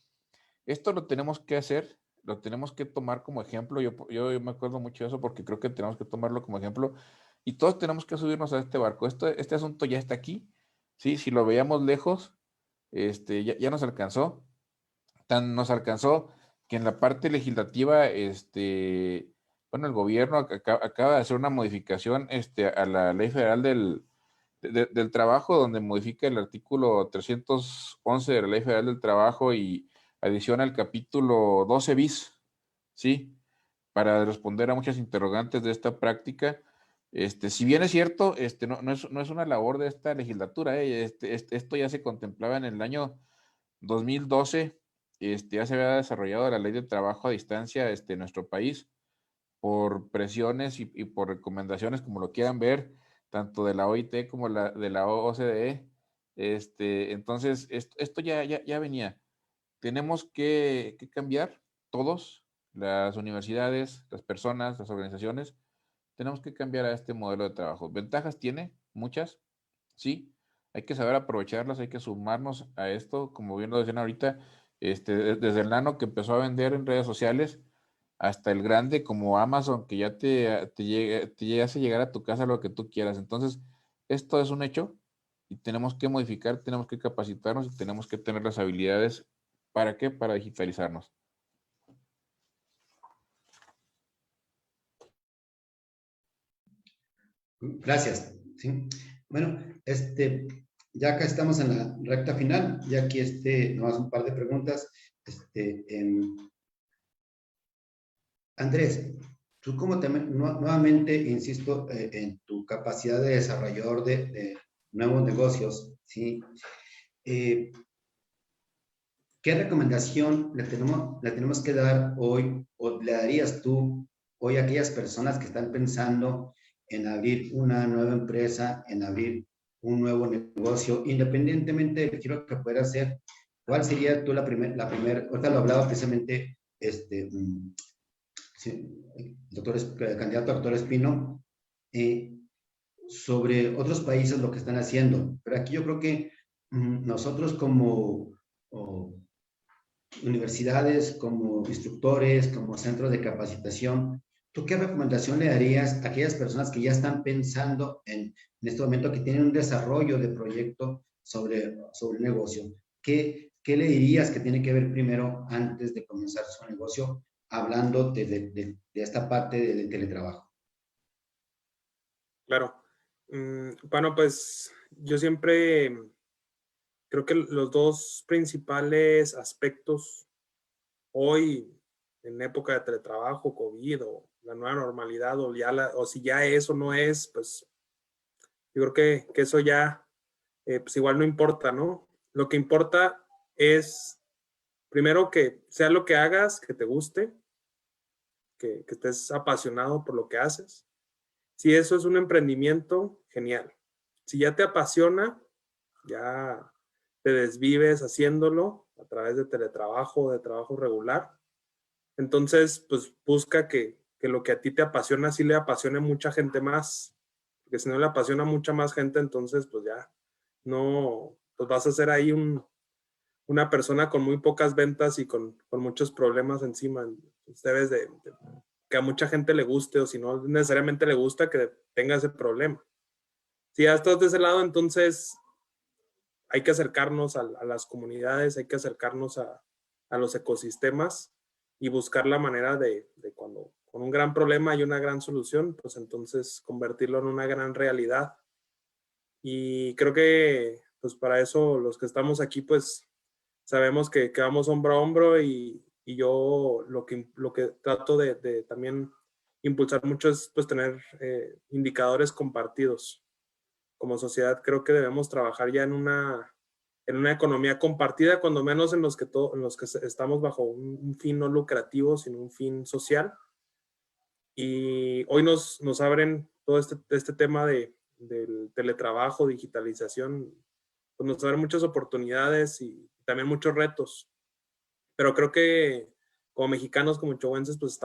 esto lo tenemos que hacer, lo tenemos que tomar como ejemplo. Yo me acuerdo mucho de eso porque creo que tenemos que tomarlo como ejemplo y todos tenemos que subirnos a este barco. Este asunto ya está aquí, ¿sí? Si lo veíamos lejos, ya nos alcanzó. Tan nos alcanzó que en la parte legislativa, bueno, el gobierno acaba de hacer una modificación a la Ley Federal del Trabajo, donde modifica el artículo 311 de la Ley Federal del Trabajo y adiciona el capítulo 12 bis, ¿sí? Para responder a muchas interrogantes de esta práctica. Si bien es cierto, no es una labor de esta legislatura, esto ya se contemplaba en el año 2012, ya se había desarrollado la ley de trabajo a distancia en nuestro país por presiones y por recomendaciones, como lo quieran ver, tanto de la OIT como de la OCDE. Entonces, esto ya venía. Tenemos que cambiar, todos, las universidades, las personas, las organizaciones, tenemos que cambiar a este modelo de trabajo. ¿Ventajas tiene? Muchas, sí. Hay que saber aprovecharlas, hay que sumarnos a esto, como bien lo decían ahorita, desde el nano que empezó a vender en redes sociales hasta el grande como Amazon, que ya te hace llegar a tu casa lo que tú quieras. Entonces, esto es un hecho y tenemos que modificar, tenemos que capacitarnos y tenemos que tener las habilidades. ¿Para qué? Para digitalizarnos. Gracias. ¿Sí? Bueno, ya acá estamos en la recta final, ya aquí nomás un par de preguntas. Andrés, tú como nuevamente insisto en tu capacidad de desarrollador de nuevos negocios, ¿sí? ¿Qué recomendación le tenemos que dar hoy o le darías tú hoy a aquellas personas que están pensando en abrir una nueva empresa, en abrir un nuevo negocio, independientemente del giro que pueda hacer? ¿Cuál sería tú la primera, ahorita lo hablaba precisamente sí, candidato a doctor Espino, sobre otros países lo que están haciendo? Pero aquí yo creo que nosotros como universidades, como instructores, como centros de capacitación, ¿tú qué recomendación le darías a aquellas personas que ya están pensando en este momento, que tienen un desarrollo de proyecto sobre el negocio? ¿Qué le dirías que tiene que ver primero antes de comenzar su negocio, hablando de esta parte del teletrabajo? Claro. Bueno, pues yo siempre creo que los dos principales aspectos hoy, en época de teletrabajo, COVID o la nueva normalidad, o si ya eso no es, pues yo creo que eso ya, pues igual no importa, ¿no? Lo que importa es, primero, que sea lo que hagas, que te guste, que estés apasionado por lo que haces. Si eso es un emprendimiento, genial. Si ya te apasiona, ya te desvives haciéndolo a través de teletrabajo, de trabajo regular, entonces, pues busca que lo que a ti te apasiona sí le apasione mucha gente más, porque si no le apasiona mucha más gente, entonces pues ya no, pues vas a ser ahí una persona con muy pocas ventas y con muchos problemas encima. Debes de que a mucha gente le guste, o si no necesariamente le gusta, que tenga ese problema. Si ya estás de ese lado, entonces hay que acercarnos a las comunidades, hay que acercarnos a los ecosistemas y buscar la manera de cuando con un gran problema hay una gran solución, pues entonces convertirlo en una gran realidad. Y creo que pues para eso los que estamos aquí pues sabemos que vamos hombro a hombro, y yo lo que trato de también impulsar mucho es pues tener indicadores compartidos. Como sociedad creo que debemos trabajar ya en una economía compartida, cuando menos en los que estamos bajo un fin no lucrativo, sino un fin social. Y hoy nos abren todo este tema del teletrabajo, digitalización, pues nos abren muchas oportunidades y también muchos retos. Pero creo que como mexicanos, como chihuahuenses, pues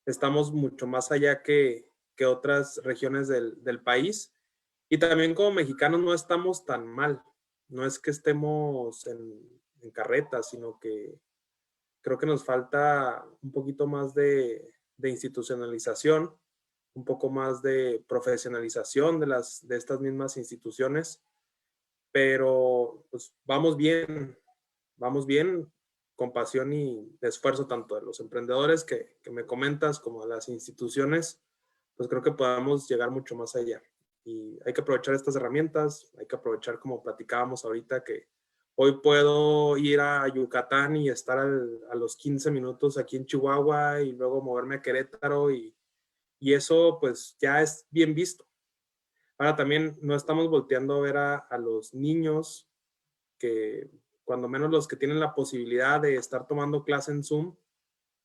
estamos mucho más allá que otras regiones del país. Y también como mexicanos no estamos tan mal. No es que estemos en carreta, sino que creo que nos falta un poquito más de institucionalización, un poco más de profesionalización de estas mismas instituciones. Pero pues vamos bien, con pasión y esfuerzo, tanto de los emprendedores que me comentas como de las instituciones, pues creo que podamos llegar mucho más allá. Y hay que aprovechar estas herramientas, hay que aprovechar, como platicábamos ahorita, que hoy puedo ir a Yucatán y estar a los 15 minutos aquí en Chihuahua y luego moverme a Querétaro, y eso pues ya es bien visto. Ahora también no estamos volteando a ver a los niños, que cuando menos los que tienen la posibilidad de estar tomando clase en Zoom,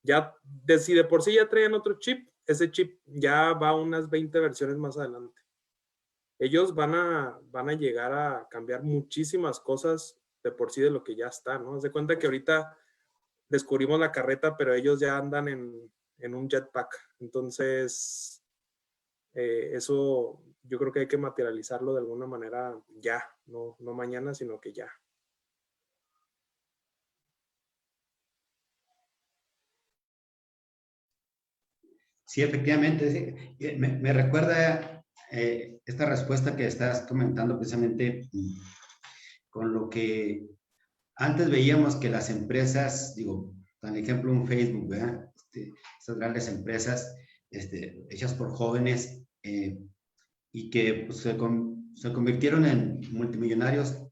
ya si de por sí ya traen otro chip, ese chip ya va unas 20 versiones más adelante. Ellos van a llegar a cambiar muchísimas cosas de por sí de lo que ya está, ¿no? Haz de cuenta que ahorita descubrimos la carreta, pero ellos ya andan en un jetpack. Entonces, eso yo creo que hay que materializarlo de alguna manera ya, no mañana, sino que ya. Sí, efectivamente. Sí. Me recuerda esta respuesta que estás comentando precisamente con lo que antes veíamos que las empresas, digo, por ejemplo, un Facebook, ¿verdad? Estas grandes empresas hechas por jóvenes y que pues, se convirtieron en multimillonarios,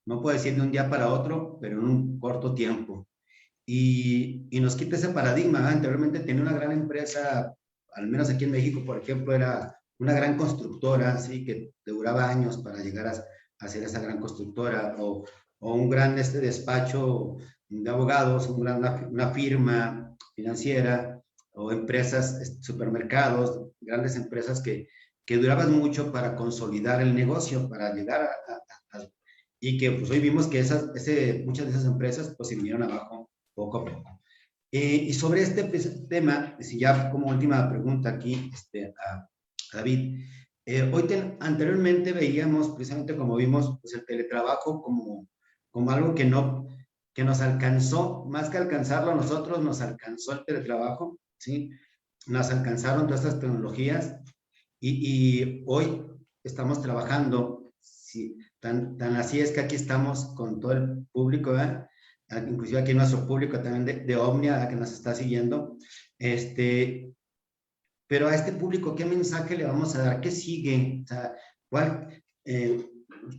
no puedo decir de un día para otro, pero en un corto tiempo. Y nos quita ese paradigma. Anteriormente tenía una gran empresa, al menos aquí en México, por ejemplo, era una gran constructora, ¿sí? Que duraba años para llegar a ser esa gran constructora, o un gran despacho de abogados, una firma financiera, o empresas, supermercados, grandes empresas que duraban mucho para consolidar el negocio, para llegar y que pues hoy vimos que muchas de esas empresas pues se vinieron abajo poco a poco. Y sobre este tema, si ya como última pregunta aquí a David, anteriormente veíamos, precisamente como vimos, pues el teletrabajo como algo que nos alcanzó, más que alcanzarlo a nosotros, nos alcanzó el teletrabajo, ¿sí? Nos alcanzaron todas estas tecnologías y hoy estamos trabajando, ¿sí? Tan así es que aquí estamos con todo el público, ¿verdad? Inclusive aquí nuestro público también de Omnia, que nos está siguiendo. Pero a este público, ¿qué mensaje le vamos a dar? ¿Qué sigue? O sea,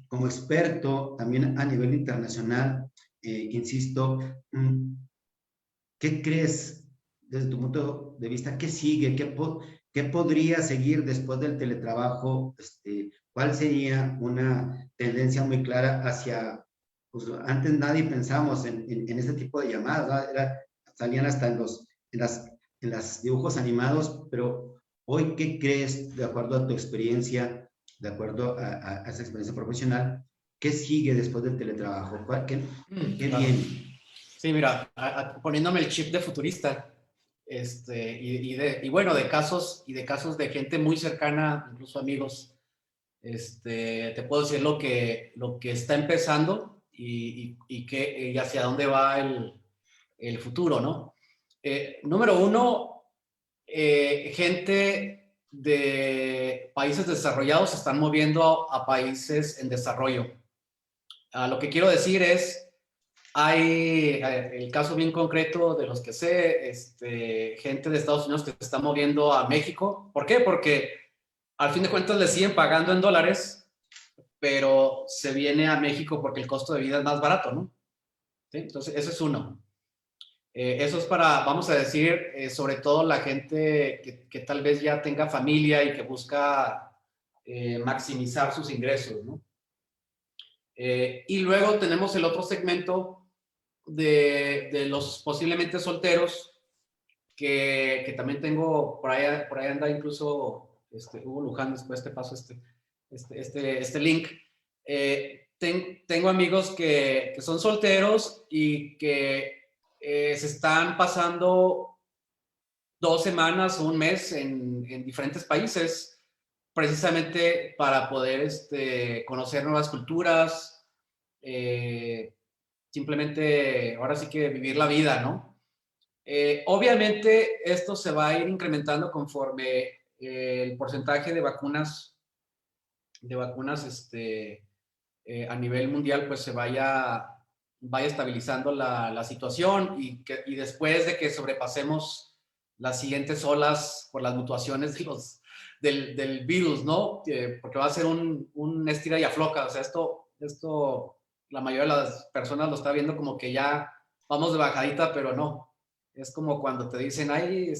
como experto, también a nivel internacional, insisto, ¿qué crees desde tu punto de vista? ¿Qué sigue? ¿Qué podría seguir después del teletrabajo? ¿Cuál sería una tendencia muy clara hacia, pues antes nadie pensamos en este tipo de llamadas, ¿no? Salían hasta en los dibujos animados, pero hoy, ¿qué crees, de acuerdo a tu experiencia, de acuerdo a esa experiencia profesional, qué sigue después del teletrabajo? ¿Qué Claro. viene? Sí, mira, poniéndome el chip de futurista, y bueno, de casos de gente muy cercana, incluso amigos, te puedo decir lo que está empezando y hacia dónde va el futuro, ¿no? Número uno, gente de países desarrollados se están moviendo a países en desarrollo. Lo que quiero decir es, hay el caso bien concreto de los que sé, gente de Estados Unidos que se está moviendo a México. ¿Por qué? Porque al fin de cuentas le siguen pagando en dólares, pero se viene a México porque el costo de vida es más barato, ¿no? ¿Sí? Entonces, eso es uno. Eso es para, vamos a decir, sobre todo la gente que tal vez ya tenga familia y que busca maximizar sus ingresos, ¿no? Y luego tenemos el otro segmento de los posiblemente solteros, que también tengo, por ahí anda incluso Hugo Luján, después te paso este link. Tengo amigos que son solteros y que se están pasando 2 semanas o un mes en diferentes países, precisamente para poder conocer nuevas culturas, simplemente ahora sí que vivir la vida, ¿no? Obviamente esto se va a ir incrementando conforme el porcentaje de vacunas a nivel mundial pues se vaya estabilizando la situación y después de que sobrepasemos las siguientes olas por las mutuaciones del virus, ¿no? Porque va a ser un estira y afloca. O sea, esto la mayoría de las personas lo está viendo como que ya vamos de bajadita, pero no. Es como cuando te dicen, ahí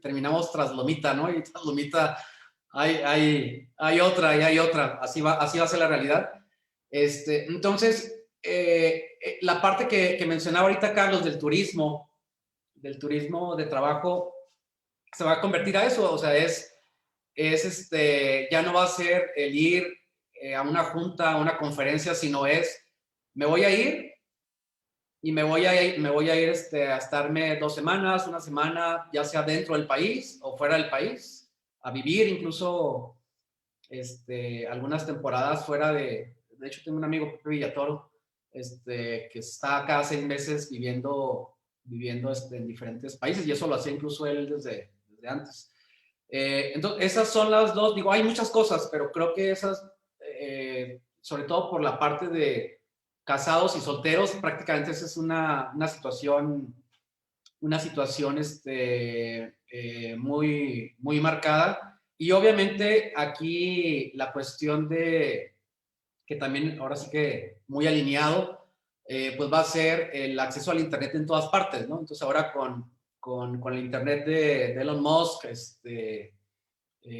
terminamos tras lomita, ¿no? Y tras lomita hay otra y hay otra. Así va a ser la realidad. Entonces, la parte que mencionaba ahorita Carlos del turismo de trabajo, se va a convertir a eso. O sea, ya no va a ser el ir a una junta, a una conferencia, sino me voy a ir y me voy a ir a estarme 2 semanas, 1 semana, ya sea dentro del país o fuera del país, a vivir incluso algunas temporadas fuera de hecho tengo un amigo, Pepe Villatoro, que está cada 6 meses viviendo en diferentes países, y eso lo hacía incluso él desde antes. Entonces, esas son las dos, digo, hay muchas cosas, pero creo que esas, sobre todo por la parte de casados y solteros, prácticamente esa es una situación muy, muy marcada. Y obviamente aquí la cuestión de, que también ahora sí que muy alineado, pues va a ser el acceso al Internet en todas partes, ¿no? Entonces ahora con el Internet de Elon Musk,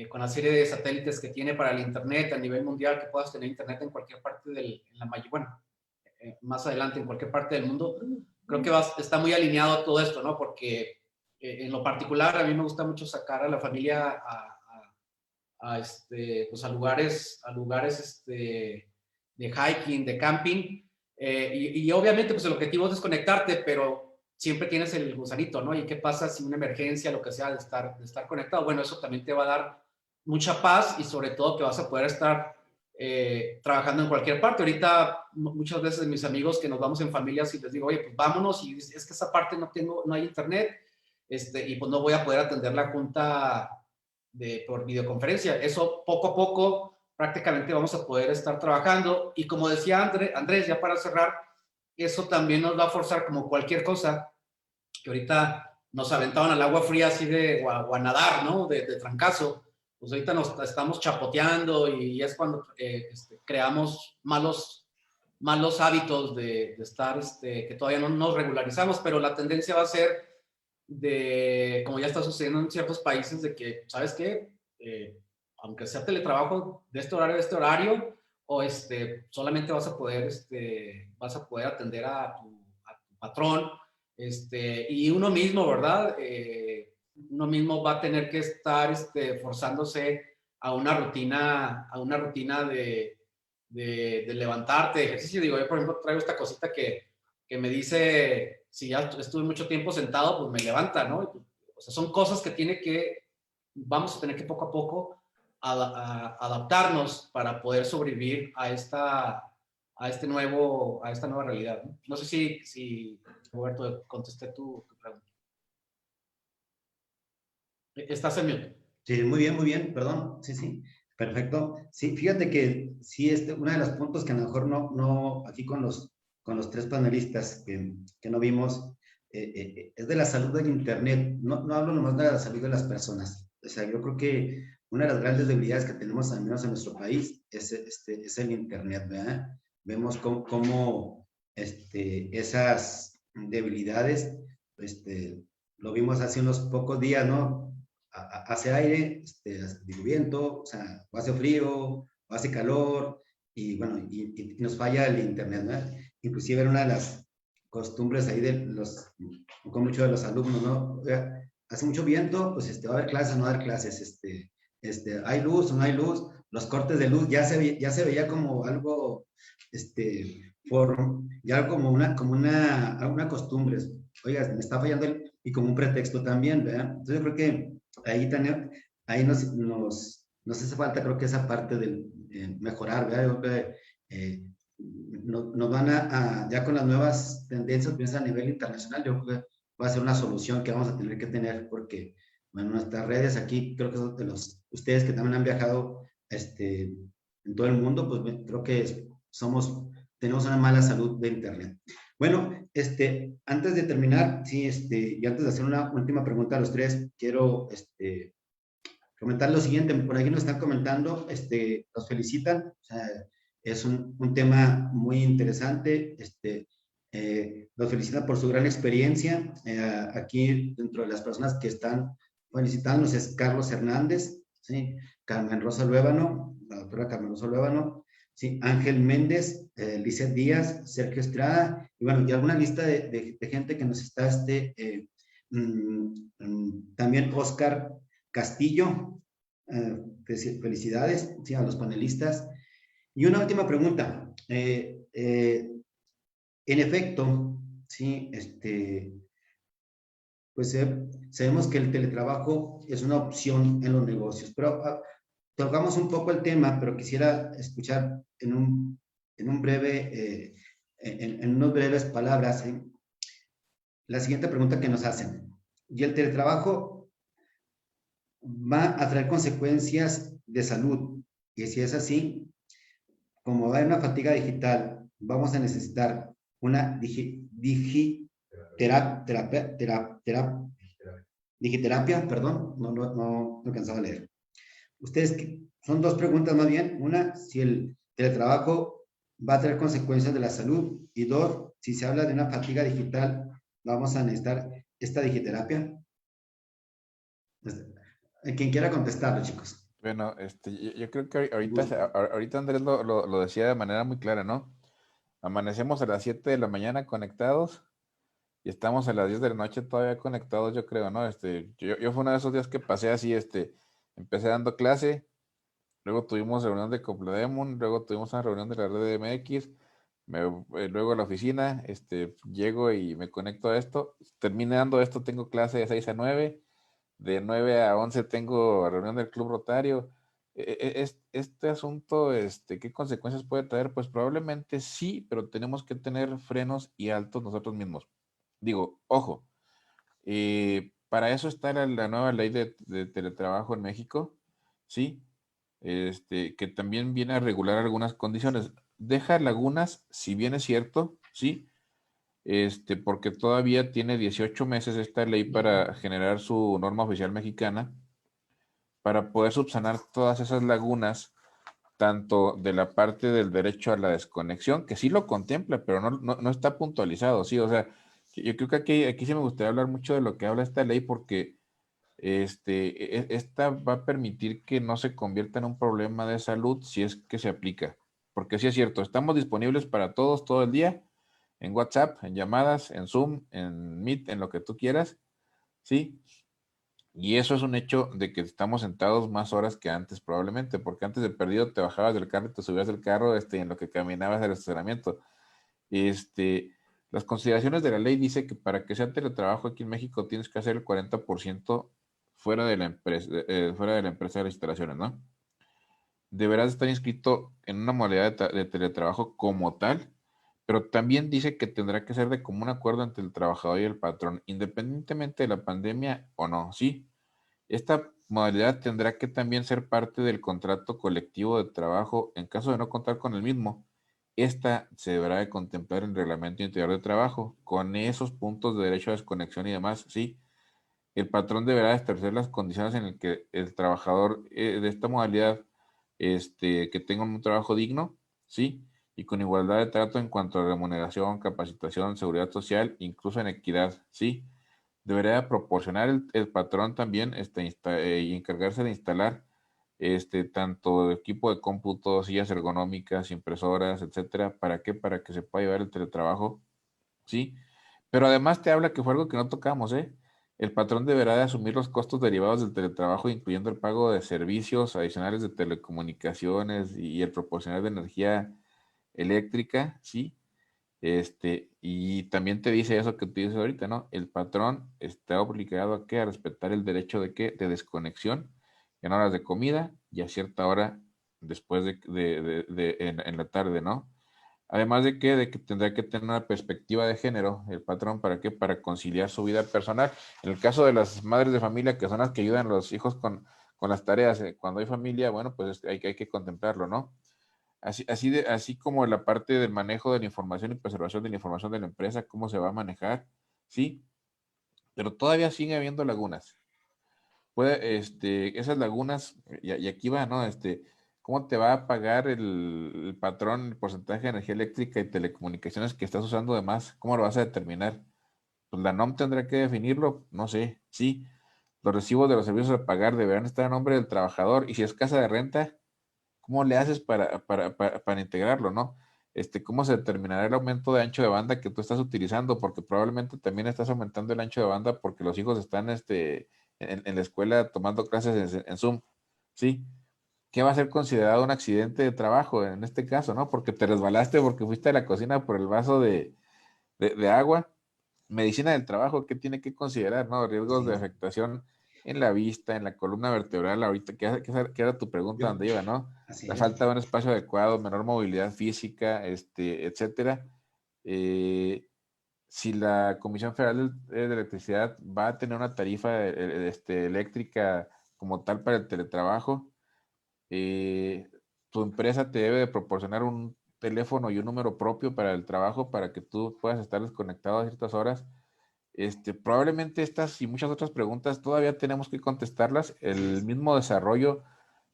con la serie de satélites que tiene para el Internet a nivel mundial, que puedas tener Internet en cualquier parte más adelante en cualquier parte del mundo, creo que está muy alineado a todo esto, ¿no? Porque en lo particular a mí me gusta mucho sacar a la familia pues a lugares de hiking, de camping, y obviamente pues el objetivo es desconectarte, pero siempre tienes el gusanito, ¿no? ¿Y qué pasa si una emergencia, lo que sea, de estar conectado? Bueno, eso también te va a dar mucha paz, y sobre todo que vas a poder estar trabajando en cualquier parte. Ahorita muchas veces mis amigos que nos vamos en familias y les digo, oye, pues vámonos, y es que esa parte no hay internet, y pues no voy a poder atender la junta por videoconferencia. Eso poco a poco prácticamente vamos a poder estar trabajando, y como decía Andrés, ya para cerrar, eso también nos va a forzar, como cualquier cosa, que ahorita nos aventaban al agua fría así o a nadar, ¿no? De trancazo. Pues ahorita nos estamos chapoteando, y es cuando creamos malos hábitos de estar, que todavía no nos regularizamos, pero la tendencia va a ser como ya está sucediendo en ciertos países, de que, ¿sabes qué? Aunque sea teletrabajo de este horario, o solamente vas a poder atender a tu patrón, y uno mismo, ¿verdad? Uno mismo va a tener que estar forzándose a una rutina de levantarte, de ejercicio. Digo, yo por ejemplo traigo esta cosita que me dice, si ya estuve mucho tiempo sentado, pues me levanta, ¿no? O sea, son cosas que vamos a tener que poco a poco adaptarnos para poder sobrevivir a esta nueva realidad, ¿no? No sé si Roberto, contesté tu pregunta. Estás en mute. Sí, muy bien, perdón. Sí, sí, perfecto. Sí, fíjate que sí, uno de los puntos que a lo mejor no aquí con los 3 panelistas que no vimos, es de la salud del Internet. No hablo nomás de la salud de las personas. O sea, yo creo que una de las grandes debilidades que tenemos, al menos en nuestro país, es el Internet, ¿verdad? Vemos cómo esas debilidades, lo vimos hace unos pocos días, ¿no? Hace aire, digo viento, o sea, o hace frío, o hace calor, y bueno, y nos falla el Internet, ¿verdad? Inclusive era una de las costumbres ahí con muchos de los alumnos, ¿no? Hace mucho viento, pues va a haber clases, no va a haber clases, hay luz o no hay luz, los cortes de luz ya se veía como algo, ya como una costumbre. Oiga, me está fallando y como un pretexto también, ¿verdad? Entonces yo creo que ahí nos hace falta, creo que esa parte del mejorar, ¿verdad? Yo creo que nos van ya con las nuevas tendencias, piensa a nivel internacional, yo creo que va a ser una solución que vamos a tener que tener, porque, bueno, nuestras redes aquí, creo que son de ustedes que también han viajado en todo el mundo, pues creo que tenemos una mala salud de Internet. Bueno, antes de terminar, sí, y antes de hacer una última pregunta a los 3, quiero comentar lo siguiente. Por aquí nos están comentando, los felicitan, o sea, es un tema muy interesante, los felicitan por su gran experiencia. Aquí, dentro de las personas que están felicitándonos, es Carlos Hernández, ¿sí? Carmen Rosa Luébano, la doctora Carmen Rosa Luébano, sí, Ángel Méndez, Lizeth Díaz, Sergio Estrada, y bueno, y alguna lista de gente que nos está, también Oscar Castillo, felicidades, sí, a los panelistas. Y una última pregunta, en efecto, Sí, pues sabemos que el teletrabajo es una opción en los negocios, pero tocamos un poco el tema, pero quisiera escuchar en un breve, en unas breves palabras, la siguiente pregunta que nos hacen. ¿Y el teletrabajo va a traer consecuencias de salud? Y si es así, como va a haber una fatiga digital, vamos a necesitar una digiterapia, perdón, no alcanzaba a leer. Ustedes, son dos preguntas más bien. Una, si el teletrabajo va a traer consecuencias de la salud. Y dos, si se habla de una fatiga digital, vamos a necesitar esta digiterapia. Quien quiera contestarlo, chicos. Bueno, yo creo que ahorita Andrés lo decía de manera muy clara, ¿no? Amanecemos a las 7 de la mañana conectados y estamos a las 10 de la noche todavía conectados, yo creo, ¿no? Yo fue uno de esos días que pasé así, empecé dando clase, luego tuvimos reunión de Compledemon, luego tuvimos una reunión de la red de MX, luego a la oficina, llego y me conecto a esto, terminé dando esto, tengo clase de 6 a 9, de 9 a 11 tengo reunión del Club Rotario. Este asunto, ¿qué consecuencias puede traer? Pues probablemente sí, pero tenemos que tener frenos y altos nosotros mismos. Digo, ojo, para eso está la nueva ley de teletrabajo en México, ¿sí? Que también viene a regular algunas condiciones. Deja lagunas, si bien es cierto, ¿sí? Porque todavía tiene 18 meses esta ley para generar su norma oficial mexicana, para poder subsanar todas esas lagunas, tanto de la parte del derecho a la desconexión, que sí lo contempla, pero no está puntualizado, ¿sí? O sea, yo creo que aquí sí me gustaría hablar mucho de lo que habla esta ley, porque esta va a permitir que no se convierta en un problema de salud si es que se aplica. Porque sí es cierto, estamos disponibles para todos todo el día, en WhatsApp, en llamadas, en Zoom, en Meet, en lo que tú quieras, ¿sí? Y eso es un hecho de que estamos sentados más horas que antes probablemente, porque antes de perdido te bajabas del carro y te subías del carro, en lo que caminabas al estacionamiento. Este, las consideraciones de la ley dice que para que sea teletrabajo aquí en México tienes que hacer el 40% fuera de la empresa, fuera de la empresa de las instalaciones, ¿no? Deberás estar inscrito en una modalidad de teletrabajo como tal, pero también dice que tendrá que ser de común acuerdo entre el trabajador y el patrón, independientemente de la pandemia o no, ¿sí? Esta modalidad tendrá que también ser parte del contrato colectivo de trabajo en caso de no contar con el mismo. Esta se deberá de contemplar en el reglamento interior de trabajo, con esos puntos de derecho a desconexión y demás, sí. El patrón deberá establecer las condiciones en las que el trabajador de esta modalidad, que tenga un trabajo digno, sí, y con igualdad de trato en cuanto a remuneración, capacitación, seguridad social, incluso en equidad, sí. Debería proporcionar el patrón también y encargarse de instalar tanto equipo de cómputo, sillas ergonómicas, impresoras, etcétera. ¿Para qué? Para que se pueda llevar el teletrabajo, ¿sí? Pero además te habla que fue algo que no tocamos, ¿eh? El patrón deberá de asumir los costos derivados del teletrabajo, incluyendo el pago de servicios adicionales de telecomunicaciones y el proporcionar de energía eléctrica, ¿sí? Y también te dice eso que tú dices ahorita, ¿no? El patrón está obligado a qué? A respetar el derecho de qué? De desconexión en horas de comida y a cierta hora después en la tarde, ¿no? Además de que tendrá que tener una perspectiva de género, el patrón, ¿para qué? Para conciliar su vida personal. En el caso de las madres de familia, que son las que ayudan a los hijos con las tareas, cuando hay familia, bueno, pues hay que contemplarlo, ¿no? Así como la parte del manejo de la información y preservación de la información de la empresa, cómo se va a manejar, sí, pero todavía sigue habiendo lagunas. Esas lagunas, y aquí va, ¿no? ¿Cómo te va a pagar el patrón el porcentaje de energía eléctrica y telecomunicaciones que estás usando de más? ¿Cómo lo vas a determinar? Pues la NOM tendrá que definirlo, no sé, sí. Los recibos de los servicios a pagar deberán estar a nombre del trabajador, y si es casa de renta, ¿cómo le haces para integrarlo, no? ¿Cómo se determinará el aumento de ancho de banda que tú estás utilizando? Porque probablemente también estás aumentando el ancho de banda porque los hijos están en la escuela tomando clases en Zoom, ¿sí? ¿Qué va a ser considerado un accidente de trabajo en este caso, no? Porque te resbalaste porque fuiste a la cocina por el vaso de agua, medicina del trabajo, ¿qué tiene que considerar, no? Riesgos de afectación en la vista, en la columna vertebral, ahorita, ¿qué era tu pregunta? ¿Dónde iba, no? La falta de un espacio adecuado, menor movilidad física, etcétera. Si la Comisión Federal de Electricidad va a tener una tarifa eléctrica como tal para el teletrabajo, tu empresa te debe de proporcionar un teléfono y un número propio para el trabajo para que tú puedas estar desconectado a ciertas horas. Probablemente estas y muchas otras preguntas todavía tenemos que contestarlas. El mismo desarrollo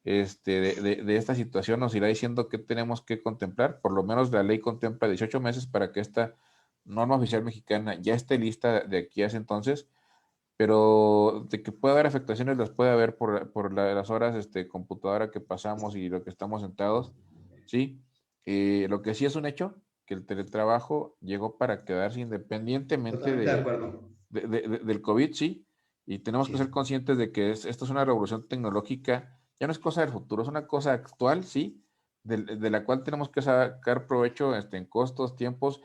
de esta situación nos irá diciendo qué tenemos que contemplar. Por lo menos la ley contempla 18 meses para que esta norma oficial mexicana ya esté lista de aquí a ese entonces, pero de que puede haber afectaciones las puede haber por las horas computadora que pasamos y lo que estamos sentados, ¿sí? Lo que sí es un hecho, que el teletrabajo llegó para quedarse independientemente Totalmente de acuerdo. del COVID, sí, y tenemos que ser conscientes de que esto es una revolución tecnológica, ya no es cosa del futuro, es una cosa actual, sí, de la cual tenemos que sacar provecho en costos, tiempos,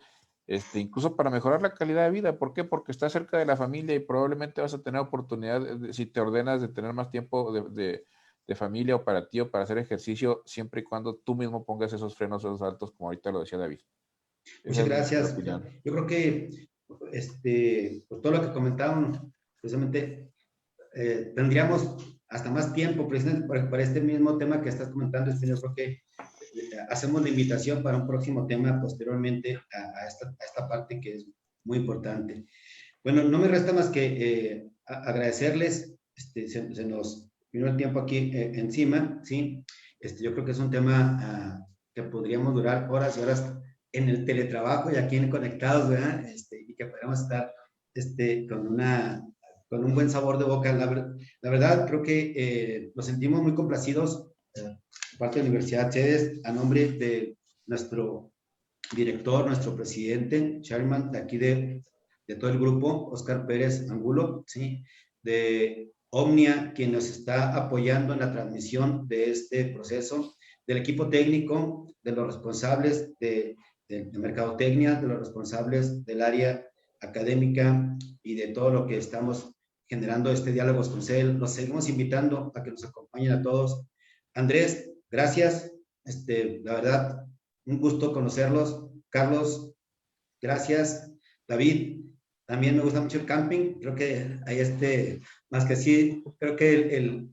incluso para mejorar la calidad de vida. ¿Por qué? Porque estás cerca de la familia y probablemente vas a tener oportunidad, si te ordenas, de tener más tiempo de familia o para ti o para hacer ejercicio, siempre y cuando tú mismo pongas esos frenos, esos saltos, como ahorita lo decía David. Muchas gracias. Opinión. Yo creo que por todo lo que comentaban, precisamente tendríamos hasta más tiempo precisamente para este mismo tema que estás comentando. Yo creo que hacemos la invitación para un próximo tema posteriormente a esta parte que es muy importante. Bueno, no me resta más que agradecerles. Se nos vino el tiempo aquí encima, ¿sí? Yo creo que es un tema que podríamos durar horas y horas en el teletrabajo y aquí en Conectados, ¿verdad? Y que podamos estar con un buen sabor de boca. La verdad, creo que nos sentimos muy complacidos parte de la Universidad CEDES, a nombre de nuestro director, nuestro presidente, chairman de aquí de todo el grupo, Oscar Pérez Angulo, ¿sí? De Omnia, quien nos está apoyando en la transmisión de este proceso, del equipo técnico, de los responsables de mercadotecnia, de los responsables del área académica y de todo lo que estamos generando diálogos con CEL. Los seguimos invitando a que nos acompañen a todos. Andrés, gracias. La verdad, un gusto conocerlos. Carlos, gracias. David, también me gusta mucho el camping. Creo que ahí más que sí, creo que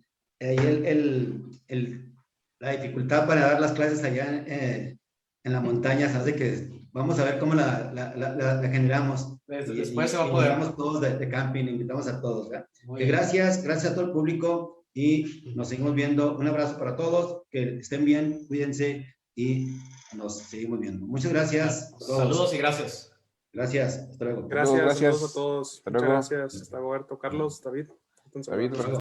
la dificultad para dar las clases allá en la montaña se hace que vamos a ver cómo la generamos. Después se va a poder. Invitamos todos de camping, invitamos a todos. Gracias a todo el público y nos seguimos viendo. Un abrazo para todos, que estén bien, cuídense y nos seguimos viendo. Muchas gracias. Saludos y gracias. Gracias, hasta luego. Gracias, Gracias. saludos a todos. Hasta Muchas luego. gracias. Hasta Roberto, Carlos, David. David,